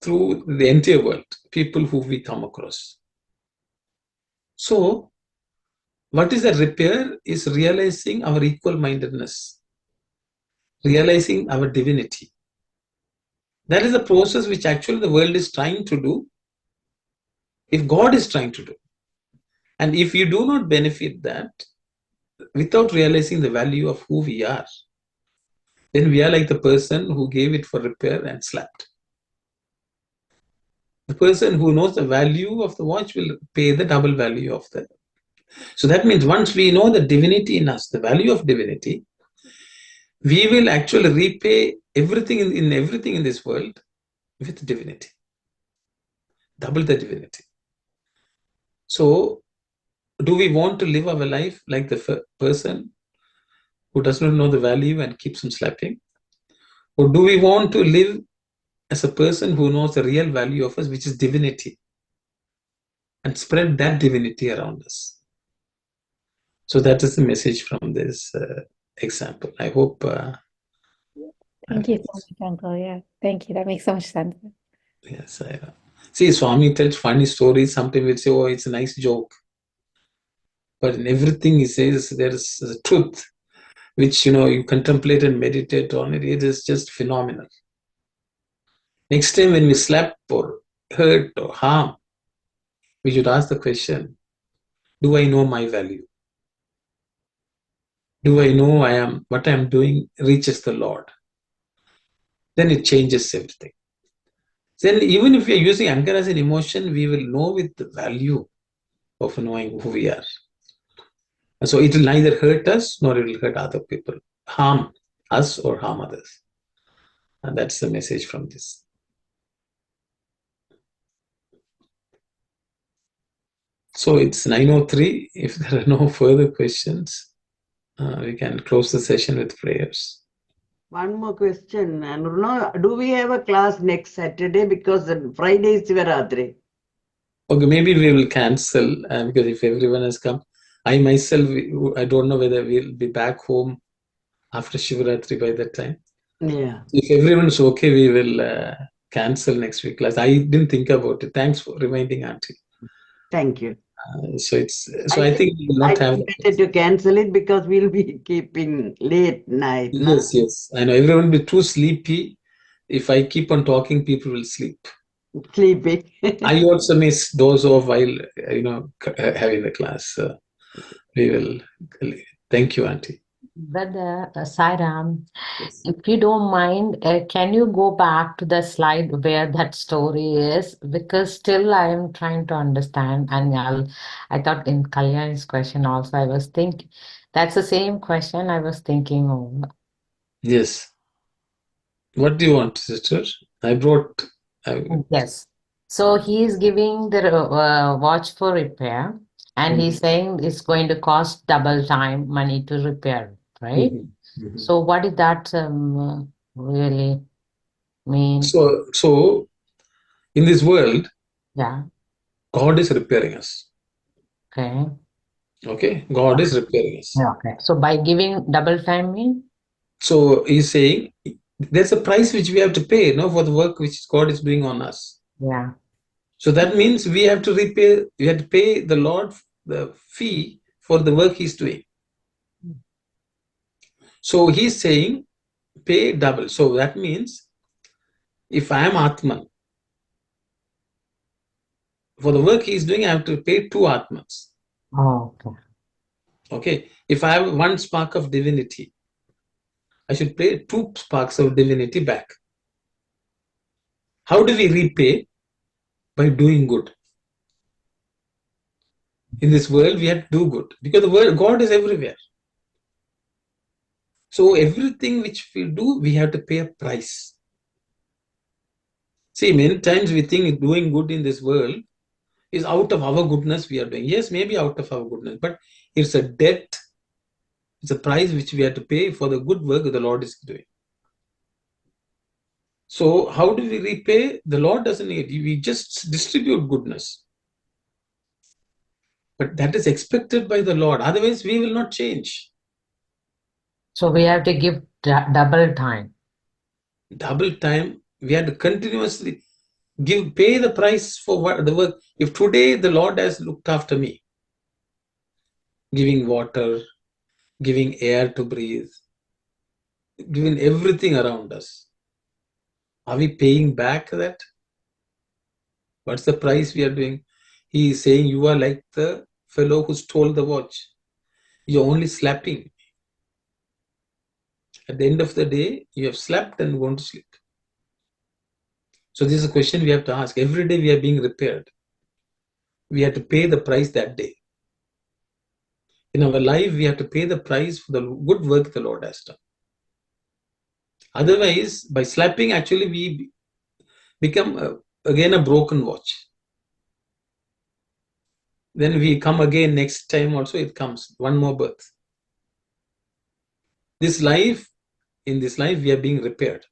Speaker 1: through the entire world, people who we come across. So what is the repair is realizing our equal-mindedness, realizing our divinity. That is the process which actually the world is trying to do, if God is trying to do. And if you do not benefit that, without realizing the value of who we are, then we are like the person who gave it for repair and slapped. The person who knows the value of the watch will pay the double value of that. So that means once we know the divinity in us, the value of divinity, we will actually repay everything in everything in this world with divinity. Double the divinity. So do we want to live our life like the person who does not know the value and keeps on slapping? Or do we want to live as a person who knows the real value of us, which is divinity, and spread that divinity around us? So that is the message from this example. I hope.
Speaker 3: Thank you so much, Uncle. Yeah, thank you. That makes so much sense.
Speaker 1: Yes, I know. See, Swami tells funny stories. Sometimes we'll say, oh, it's a nice joke. But in everything he says, there is a truth, which, you contemplate and meditate on it. It is just phenomenal. Next time when we slap or hurt or harm, we should ask the question, do I know my value? Do I know what I am doing reaches the Lord? Then it changes everything. Then even if we are using anger as an emotion, we will know with the value of knowing who we are. And so it will neither hurt us nor it will hurt other people, harm us or harm others. And that's the message from this. So it's 9:03. If there are no further questions, we can close the session with prayers.
Speaker 4: One more question. Do we have a class next Saturday? Because Friday is Sivaratri.
Speaker 1: Okay, maybe we will cancel because if everyone has come, I myself, I don't know whether we'll be back home after Shivaratri by that time.
Speaker 4: Yeah.
Speaker 1: If everyone's okay, we will cancel next week class. I didn't think about it. Thanks for reminding, Auntie.
Speaker 4: Thank you.
Speaker 1: I think we will not have.
Speaker 4: Better to cancel it because we'll be keeping late night.
Speaker 1: Yes, yes. I know everyone will be too sleepy. If I keep on talking, people will sleep.
Speaker 4: Sleeping.
Speaker 1: I also miss those of while having the class. We will. Thank you, Auntie.
Speaker 5: Brother Sairam,
Speaker 1: Yes.
Speaker 5: if you don't mind, can you go back to the slide where that story is? Because still I am trying to understand, and I thought in Kalyani's question also, I was thinking that's the same question I was thinking of.
Speaker 1: Yes. What do you want, sister? I brought.
Speaker 5: Yes. So he is giving the watch for repair, and he's saying it's going to cost double time money to repair, right?
Speaker 1: Mhm.
Speaker 5: So what did that really mean?
Speaker 1: So in this world,
Speaker 5: Yeah.
Speaker 1: God is repairing us.
Speaker 5: Okay.
Speaker 1: Okay, God is repairing us.
Speaker 5: Yeah, okay. So by giving double time mean?
Speaker 1: So he's saying there's a price which we have to pay, for the work which God is doing on us.
Speaker 5: Yeah.
Speaker 1: So that means we have to repay. We have to pay the Lord the fee for the work He's doing. So he's saying pay double. So that means if I am Atman, for the work He's doing, I have to pay 2 Atmans.
Speaker 5: Oh, okay.
Speaker 1: Okay. If I have 1 spark of divinity, I should pay 2 sparks of divinity back. How do we repay? By doing good. In this world, we have to do good because the world, God is everywhere. So everything which we do, we have to pay a price. See, many times we think doing good in this world is out of our goodness we are doing. Yes, maybe out of our goodness, but it's a debt. It's a price which we have to pay for the good work the Lord is doing. So how do we repay? The Lord doesn't need. We just distribute goodness. But that is expected by the Lord. Otherwise, we will not change.
Speaker 5: So we have to give double time.
Speaker 1: Double time. We have to continuously pay the price for the work. If today the Lord has looked after me, giving water, giving air to breathe, giving everything around us, are we paying back that? What's the price we are doing? He is saying you are like the fellow who stole the watch. You're only slapping. At the end of the day, you have slept and gone to sleep. So this is a question we have to ask. Every day we are being repaired. We have to pay the price that day. In our life, we have to pay the price for the good work the Lord has done. Otherwise, by slapping, actually we become again a broken watch. Then we come again next time also, it comes one more birth. In this life, we are being repaired.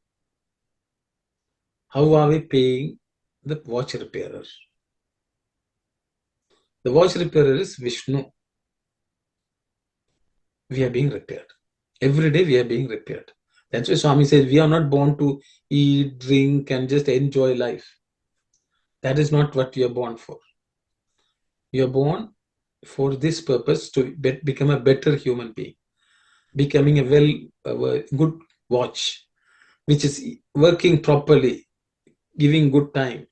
Speaker 1: How are we paying the watch repairer? The watch repairer is Vishnu. We are being repaired. Every day we are being repaired. That's why Swami says we are not born to eat, drink, and just enjoy life. That is not what we are born for. We are born for this purpose to become a better human being, becoming a good watch, which is working properly, giving good time.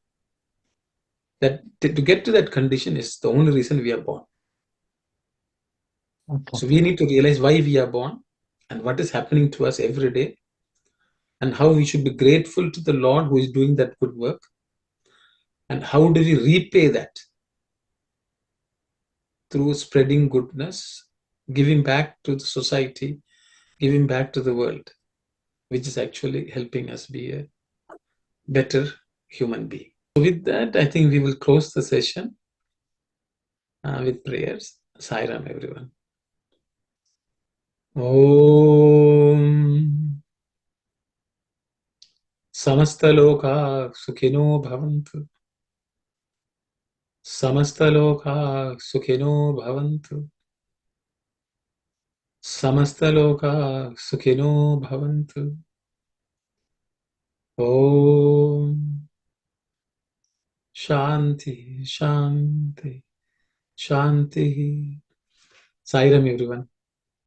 Speaker 1: That to get to that condition is the only reason we are born.
Speaker 5: Okay.
Speaker 1: So we need to realize why we are born and what is happening to us every day, and how we should be grateful to the Lord who is doing that good work, and how do we repay that through spreading goodness, giving back to the society, giving back to the world, which is actually helping us be a better human being. So with that, I think we will close the session with prayers. Sai Ram, everyone. Om Samastaloka Sukhino Bhavantu. Samastaloka Sukhino Bhavantu. Samastaloka Sukhino Bhavantu. Om Shanti, Shanti, Shanti. Sai Ram, everyone.